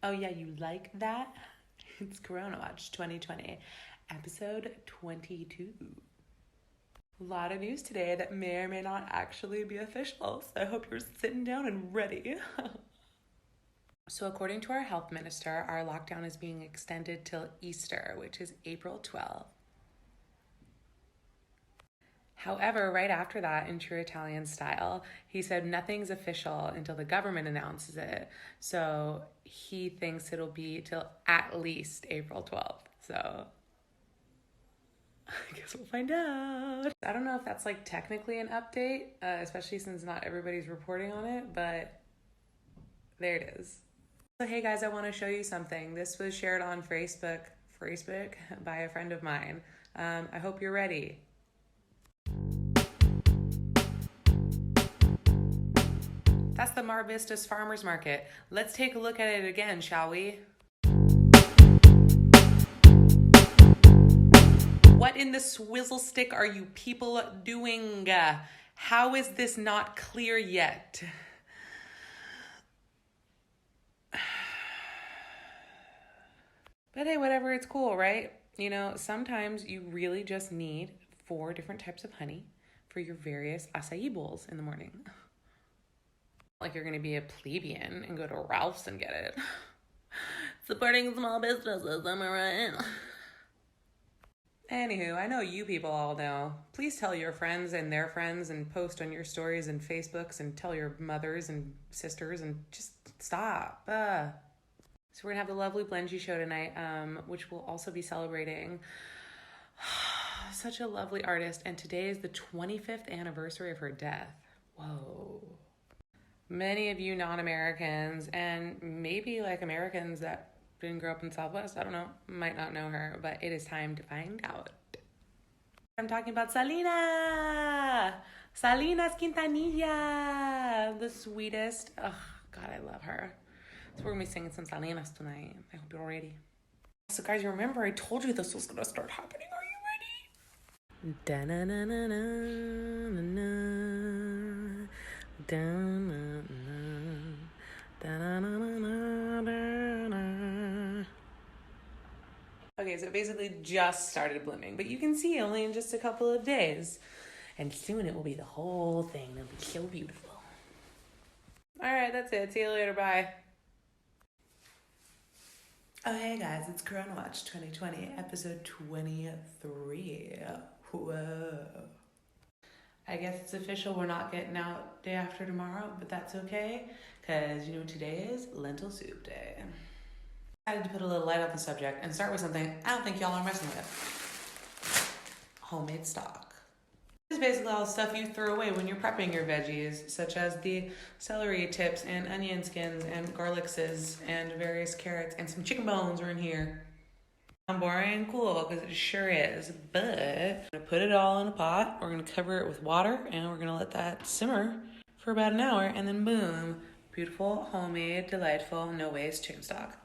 Oh yeah, you like that? It's CoronaWatch2020, episode 22. A lot of news today that may or may not actually be official, so I hope you're sitting down and ready. So according to our health minister, our lockdown is being extended till Easter, which is April 12th. However, right after that, in true Italian style, he said nothing's official until the government announces it. So he thinks it'll be till at least April 12th. So I guess we'll find out. I don't know if that's like technically an update, especially since not everybody's reporting on it, but there it is. So hey guys, I want to show you something. This was shared on Facebook by a friend of mine. I hope you're ready. That's the Mar Vistas Farmers Market. Let's take a look at it again, shall we? What in the swizzle stick are you people doing? How is this not clear yet? But hey, whatever, it's cool, right? You know, sometimes you really just need 4 different types of honey for your various acai bowls in the morning. Like you're gonna be a plebeian and go to Ralph's and get it. Supporting small businesses, am I right? Anywho, I know you people all know. Please tell your friends and their friends and post on your stories and Facebooks and tell your mothers and sisters and just stop. So we're gonna have the lovely Blenji show tonight, which will also be celebrating such a lovely artist. And today is the 25th anniversary of her death. Whoa. Many of you non-Americans and maybe like Americans that didn't grow up in Southwest, I don't know, might not know her, but it is time to find out. I'm talking about Salinas Quintanilla, the sweetest. Oh, God, I love her. So we're going to be singing some Salinas tonight. I hope you're ready. So guys, you remember I told you this was going to start happening. Are you ready? Da-na-na-na-na-na. Okay, so it basically just started blooming, but you can see only in just a couple of days. And soon it will be the whole thing. It'll be so beautiful. All right, that's it. See you later. Bye. Oh, hey guys, it's CoronaWatch2020, episode 23. Whoa. I guess it's official, we're not getting out day after tomorrow, but that's okay, because you know what today is? Lentil soup day. I had to put a little light on the subject and start with something I don't think y'all are messing with. Homemade stock. This is basically all the stuff you throw away when you're prepping your veggies, such as the celery tips and onion skins and garlics and various carrots and some chicken bones are in here. I'm boring and cool because it sure is, but I'm gonna put it all in a pot. We're gonna cover it with water and we're gonna let that simmer for about an hour, and then boom, beautiful, homemade, delightful, no waste chicken stock.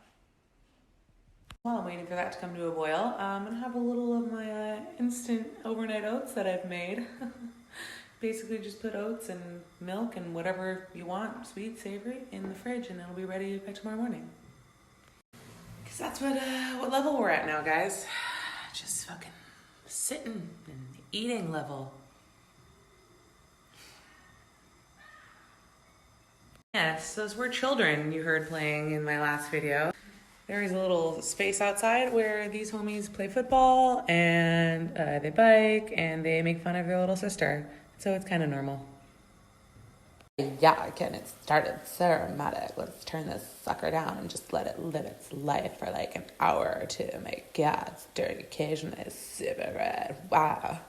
While I'm waiting for that to come to a boil, I'm gonna have a little of my instant overnight oats that I've made. Basically just put oats and milk and whatever you want, sweet, savory, in the fridge, and it'll be ready by tomorrow morning. Because that's what level we're at now, guys. Just fucking sitting and eating level. Yes, those were children you heard playing in my last video. There is a little space outside where these homies play football and they bike and they make fun of their little sister. So it's kind of normal. Yeah, again, it started so dramatic. Let's turn this sucker down and just let it live its life for like an hour or two. My God, it's dirty occasionally super red. Wow.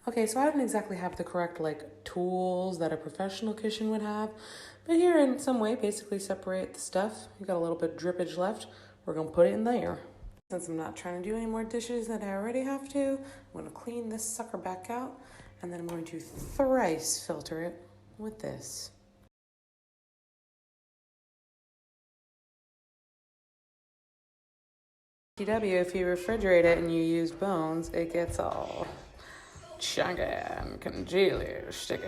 Okay, so I don't exactly have the correct like tools that a professional kitchen would have, but here in some way basically separate the stuff. You got a little bit of drippage left. We're gonna put it in there. Since I'm not trying to do any more dishes than I already have to, I'm gonna clean this sucker back out, and then I'm going to thrice filter it with this. TW, if you refrigerate it and you use bones, it gets all chunky and congealy, shake.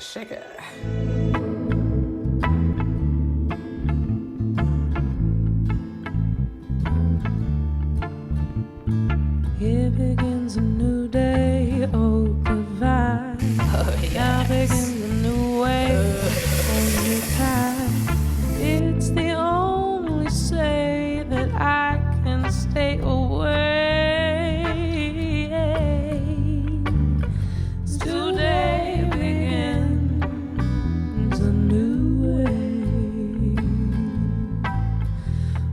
Here begins a new day, oh divine. Oh yes. Now begins a new way, a new time. It's the only say that I can stay away. Today begins a new way.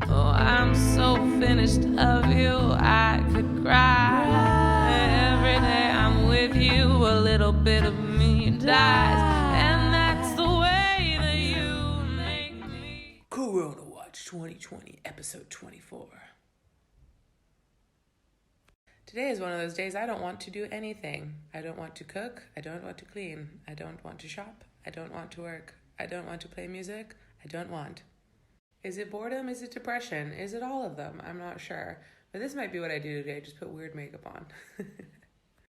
Oh, I'm so finished of you, I could cry. Every day I'm with you, a little bit of me dies, and that's the way that you make me. CoronaWatch2020, episode 24. Today is one of those days I don't want to do anything. I don't want to cook. I don't want to clean. I don't want to shop. I don't want to work. I don't want to play music. I don't want. Is it boredom? Is it depression? Is it all of them? I'm not sure. But this might be what I do today. Just put weird makeup on. I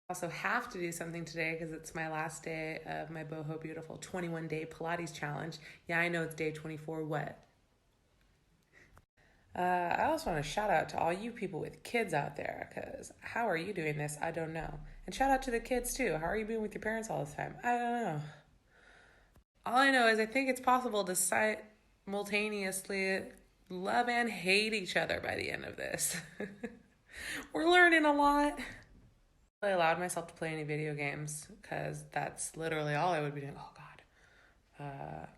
also have to do something today because it's my last day of my Boho Beautiful 21-day Pilates challenge. Yeah, I know it's day 24. What? I also want to shout out to all you people with kids out there, because how are you doing this? I don't know. And shout out to the kids too. How are you being with your parents all this time? I don't know. All I know is I think it's possible to simultaneously love and hate each other by the end of this. We're learning a lot. I allowed myself to play any video games because that's literally all I would be doing. Oh God.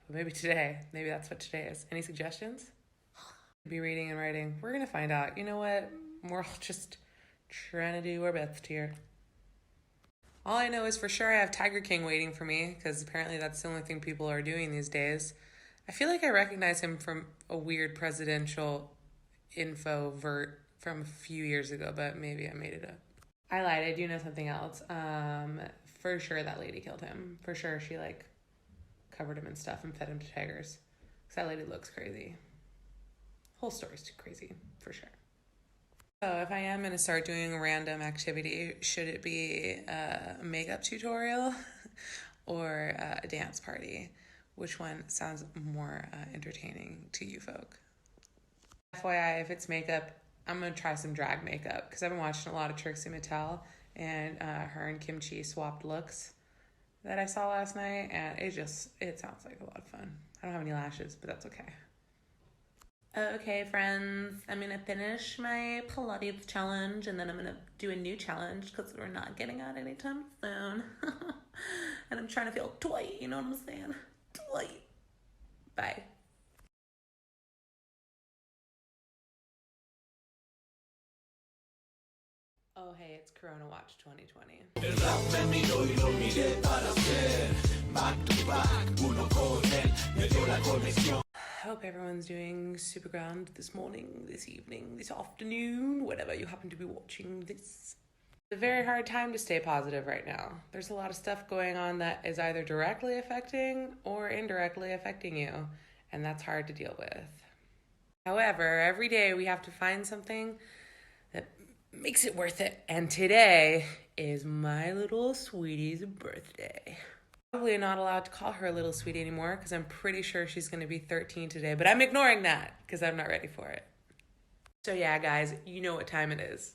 But maybe today. Maybe that's what today is. Any suggestions? Be reading and writing. We're gonna find out. You know what? We're all just trying to do our best here. All I know is for sure I have Tiger King waiting for me, because apparently that's the only thing people are doing these days. I feel like I recognize him from a weird presidential info vert from a few years ago, but maybe I made it up. I lied. I do know something else. For sure that lady killed him. For sure she covered him in stuff and fed him to tigers. Because that lady looks crazy. Whole story's too crazy, for sure. So if I am going to start doing a random activity, should it be a makeup tutorial or a dance party? Which one sounds more entertaining to you folk? FYI, if it's makeup, I'm going to try some drag makeup because I've been watching a lot of Trixie Mattel, and her and Kimchi swapped looks that I saw last night, and it sounds like a lot of fun. I don't have any lashes, but that's okay. Okay, friends, I'm going to finish my Pilates challenge, and then I'm going to do a new challenge because we're not getting out anytime soon. And I'm trying to feel toy, you know what I'm saying? Toy. Bye. Oh, hey, it's CoronaWatch2020. I hope everyone's doing super grand this morning, this evening, this afternoon, whatever you happen to be watching this. It's a very hard time to stay positive right now. There's a lot of stuff going on that is either directly affecting or indirectly affecting you, and that's hard to deal with. However, every day we have to find something that makes it worth it, and today is my little sweetie's birthday. Probably not allowed to call her a little sweetie anymore because I'm pretty sure she's going to be 13 today, but I'm ignoring that because I'm not ready for it. So yeah, guys, you know what time it is.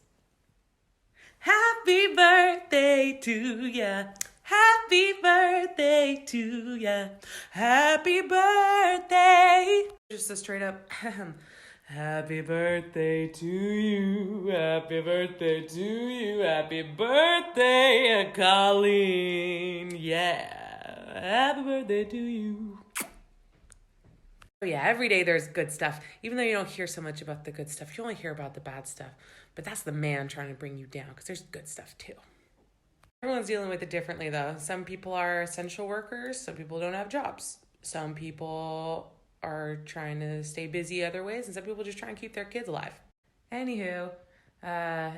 Happy birthday to ya. Happy birthday to ya. Happy birthday. Just a straight up happy birthday to you. Happy birthday to you. Happy birthday, Colleen. Yeah. Happy birthday to you. Oh yeah, every day there's good stuff. Even though you don't hear so much about the good stuff, you only hear about the bad stuff. But that's the man trying to bring you down, because there's good stuff too. Everyone's dealing with it differently though. Some people are essential workers. Some people don't have jobs. Some people are trying to stay busy other ways, and some people just try and keep their kids alive. Anywho,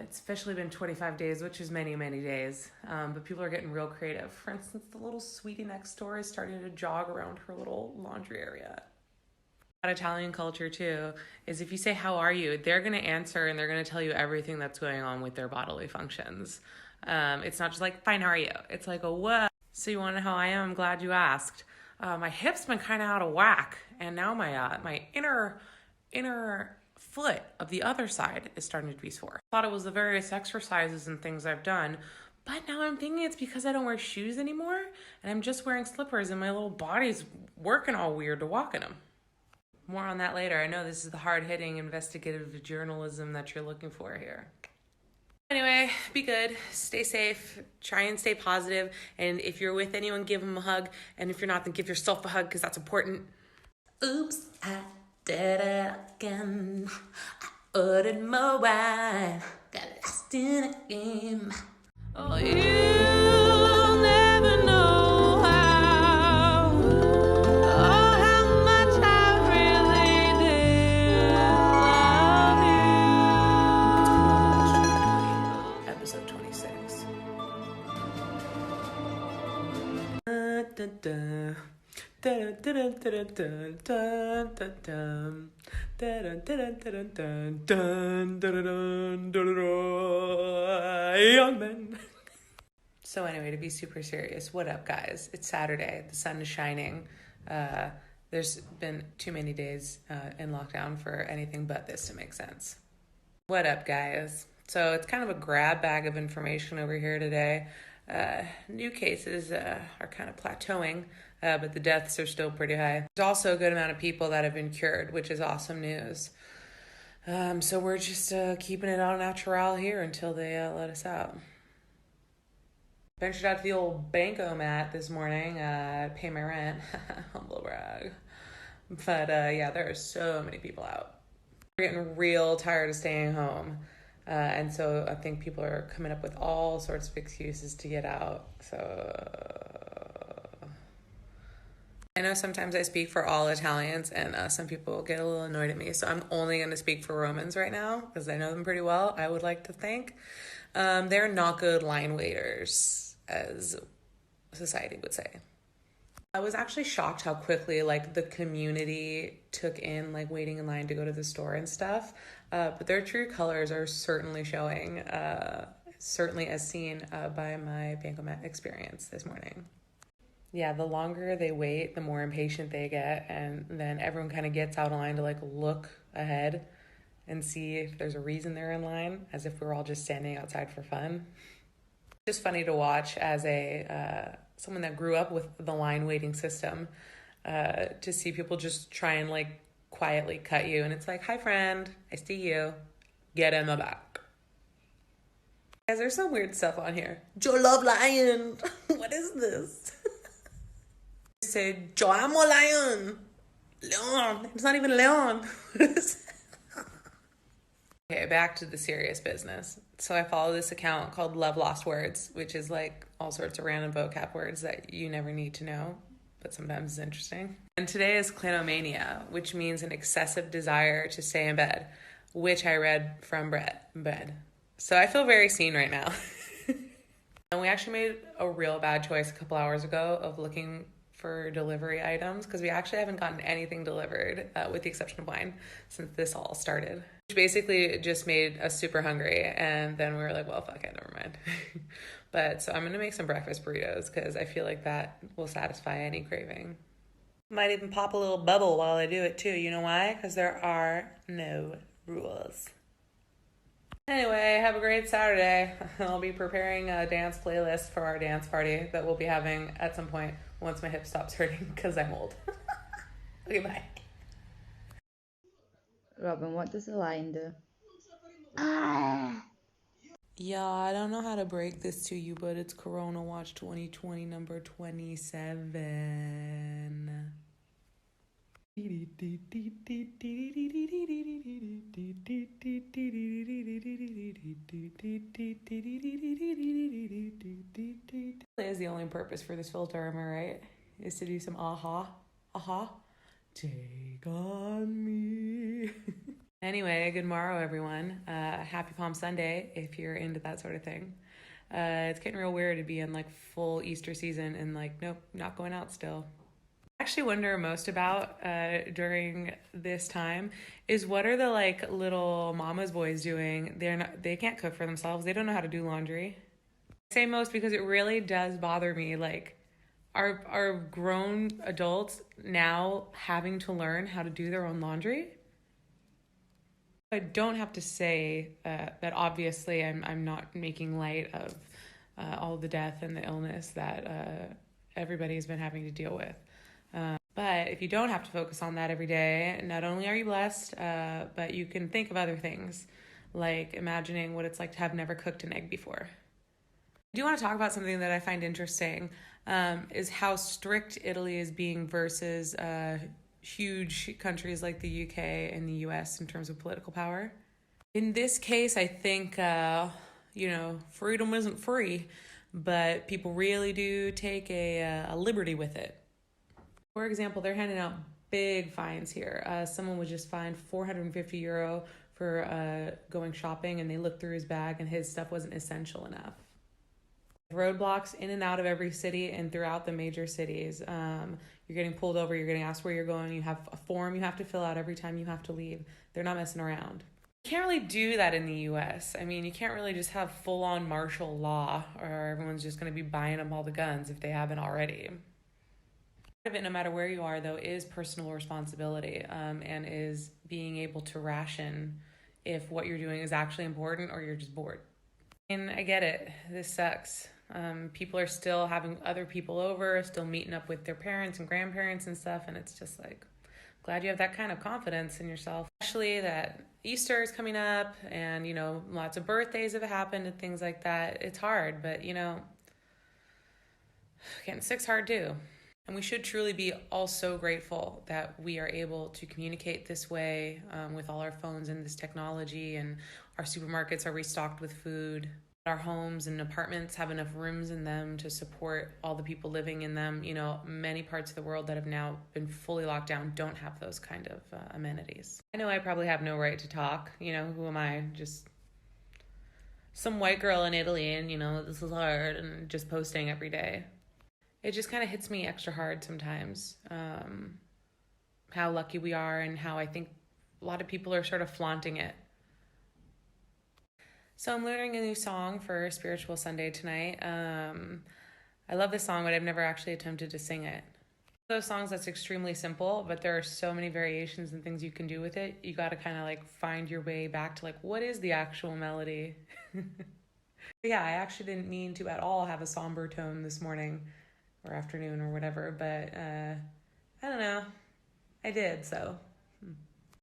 it's officially been 25 days, which is many, many days. But people are getting real creative. For instance, the little sweetie next door is starting to jog around her little laundry area. Italian culture too is if you say, how are you? They're going to answer and they're going to tell you everything that's going on with their bodily functions. It's not just like, fine, how are you? It's like, what? So you want to know how I am? I'm glad you asked. My hip's been kind of out of whack, and now my inner foot of the other side is starting to be sore. I thought it was the various exercises and things I've done, but now I'm thinking it's because I don't wear shoes anymore, and I'm just wearing slippers, and my little body's working all weird to walk in them. More on that later. I know this is the hard-hitting investigative journalism that you're looking for here. Anyway, be good, stay safe, try and stay positive, and if you're with anyone, give them a hug, and if you're not, then give yourself a hug, because that's important. Oops, I did it again. I ordered more wine, got lost in a game. Oh, you'll never know how, oh, how much I really did love you. Episode 26. Young men. So anyway, to be super serious, what up, guys? It's Saturday. The sun is shining. There's been too many days in lockdown for anything but this to make sense. What up, guys? So it's kind of a grab bag of information over here today. New cases are kind of plateauing, but the deaths are still pretty high. There's also a good amount of people that have been cured, which is awesome news. So we're just keeping it all natural here until they let us out. Ventured out to the old bankomat this morning to pay my rent. Humble brag. But yeah, there are so many people out. We're getting real tired of staying home. And so I think people are coming up with all sorts of excuses to get out. So I know sometimes I speak for all Italians, and some people get a little annoyed at me. So I'm only going to speak for Romans right now because I know them pretty well, I would like to think. They're not good line waiters, as society would say. I was actually shocked how quickly the community took in waiting in line to go to the store and stuff. But their true colors are certainly showing, certainly as seen by my bankomat experience this morning. Yeah, the longer they wait, the more impatient they get, and then everyone kind of gets out of line to look ahead and see if there's a reason they're in line, as if we're all just standing outside for fun. It's just funny to watch as someone that grew up with the line waiting system, to see people just try and quietly cut you, and it's like, hi friend, I see you, get in the back. Guys, there's some weird stuff on here. Yo love lion. What is this? Say, yo amo lion. Leon. It's not even Leon. Okay, back to the serious business. So I follow this account called Love Lost Words, which is all sorts of random vocab words that you never need to know, but sometimes it's interesting. And today is clinomania, which means an excessive desire to stay in bed, which I read from bed. So I feel very seen right now. And we actually made a real bad choice a couple hours ago of looking for delivery items, because we actually haven't gotten anything delivered, with the exception of wine, since this all started. Which basically just made us super hungry, and then we were like, well, fuck it, never mind. But so I'm going to make some breakfast burritos, because I feel like that will satisfy any craving. Might even pop a little bubble while I do it too. You know why? Because there are no rules. Anyway, have a great Saturday. I'll be preparing a dance playlist for our dance party that we'll be having at some point once my hip stops hurting because I'm old. Okay, bye. Robin, what does a lion do? Yeah, I don't know how to break this to you, but it's CoronaWatch2020 number 27. Is the only purpose for this filter, am I right? Is to do some aha. Take on me. Anyway, good morrow, everyone. Happy Palm Sunday if you're into that sort of thing. It's getting real weird to be in full Easter season and nope, not going out still. I actually wonder most about during this time is what are the little mama's boys doing? They can't cook for themselves. They don't know how to do laundry. I say most because it really does bother me. Like, are grown adults now having to learn how to do their own laundry? I don't have to say that obviously I'm not making light of all the death and the illness that everybody's been having to deal with. But if you don't have to focus on that every day, not only are you blessed, but you can think of other things, like imagining what it's like to have never cooked an egg before. I do want to talk about something that I find interesting, is how strict Italy is being versus huge countries like the UK and the US in terms of political power. In this case, I think, freedom isn't free, but people really do take a liberty with it. For example, they're handing out big fines here. Someone was just fined €450 for going shopping, and they looked through his bag and his stuff wasn't essential enough. Roadblocks in and out of every city and throughout the major cities. You're getting pulled over, you're getting asked where you're going, you have a form you have to fill out every time you have to leave. They're not messing around. You can't really do that in the US. I mean, you can't really just have full-on martial law, or everyone's just going to be buying them all the guns if they haven't already. Part of it, no matter where you are, though, is personal responsibility, and is being able to ration if what you're doing is actually important or you're just bored. And I get it. This sucks. People are still having other people over, still meeting up with their parents and grandparents and stuff, and it's just like, glad you have that kind of confidence in yourself. Especially that Easter is coming up, and, lots of birthdays have happened and things like that. It's hard, but, getting sick's hard too. And we should truly be all so grateful that we are able to communicate this way, with all our phones and this technology, and our supermarkets are restocked with food. Our homes and apartments have enough rooms in them to support all the people living in them. Many parts of the world that have now been fully locked down don't have those kind of amenities. I know I probably have no right to talk. Who am I? Just some white girl in Italy, and, this is hard, and just posting every day. It just kind of hits me extra hard sometimes, how lucky we are, and how I think a lot of people are sort of flaunting it. So I'm learning a new song for Spiritual Sunday tonight. I love this song, but I've never actually attempted to sing it. Those songs that's extremely simple, but there are so many variations and things you can do with it. You got to kind of find your way back to what is the actual melody. Yeah, I actually didn't mean to at all have a somber tone this morning or afternoon or whatever, but I don't know. I did, so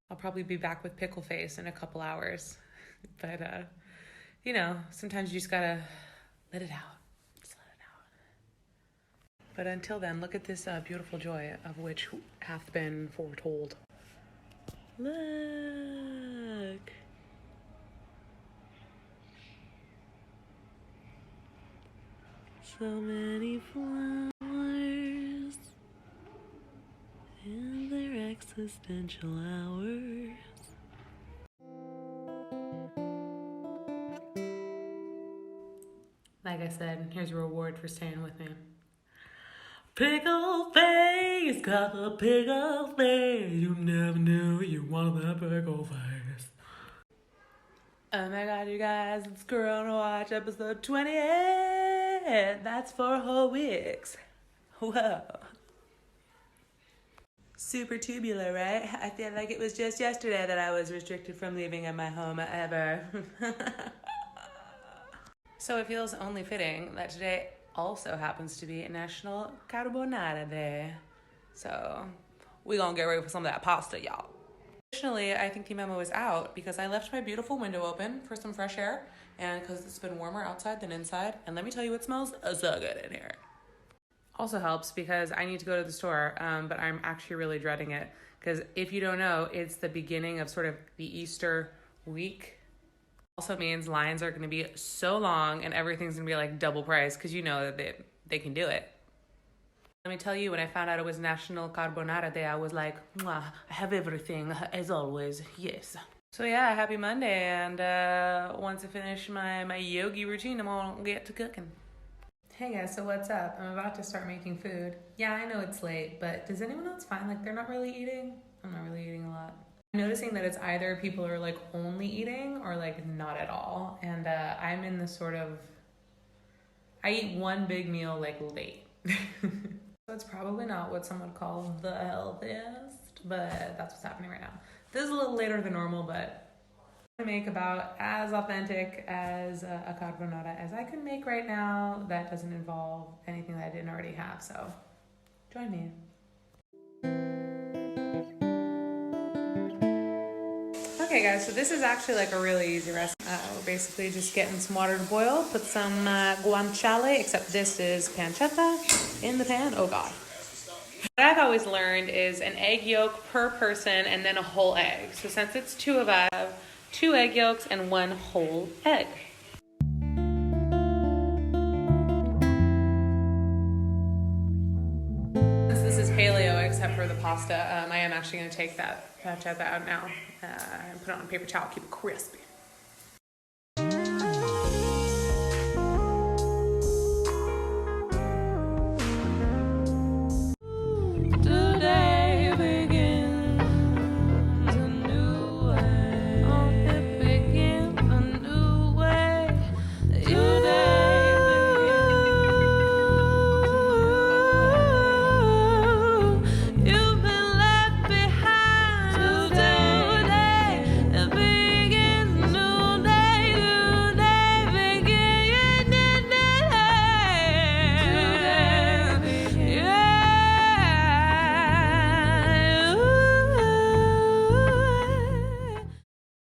I'll probably be back with Pickle Face in a couple hours. But, sometimes you just gotta let it out. Just let it out. But until then, look at this beautiful joy of which hath been foretold. Look. So many flowers in their existential hours. Like I said, here's your reward for staying with me. Pickle Face, got the pickle face. You never knew you wanted that pickle face. Oh my god, you guys, it's CoronaWatch episode 20. That's 4 whole weeks. Whoa. Super tubular, right? I feel like it was just yesterday that I was restricted from leaving my home ever. So it feels only fitting that today also happens to be National Carbonara Day. So we gonna get ready for some of that pasta, y'all. Additionally, I think the memo is out because I left my beautiful window open for some fresh air, and because it's been warmer outside than inside, and let me tell you, it smells so good in here. Also helps because I need to go to the store, but I'm actually really dreading it because if you don't know, it's the beginning of sort of the Easter week. Also means lines are going to be so long and everything's going to be double price because you know that they can do it. Let me tell you, when I found out it was National Carbonara Day, I was like, mwah, I have everything, as always, yes. So yeah, happy Monday, and once I finish my yogi routine, I'm gonna get to cooking. Hey guys, so what's up? I'm about to start making food. Yeah, I know it's late, but does anyone else find they're not really eating? I'm not really eating a lot. I'm noticing that it's either people are only eating or not at all, and I'm in this sort of I eat one big meal like late. So it's probably not what some would call the healthiest, but that's what's happening right now. This is a little later than normal, but I'm gonna make about as authentic as a carbonara as I can make right now that doesn't involve anything that I didn't already have, so join me. Okay guys, so this is actually like a really easy recipe. We're basically just getting some water to boil, put some guanciale, except this is pancetta in the pan. Oh god. What I've always learned is an egg yolk per person and then a whole egg. So since it's two of us, I have 2 egg yolks and 1 whole egg. Since this is paleo except for the pasta, I am actually going to take that pancetta out now and put it on a paper towel, keep it crispy.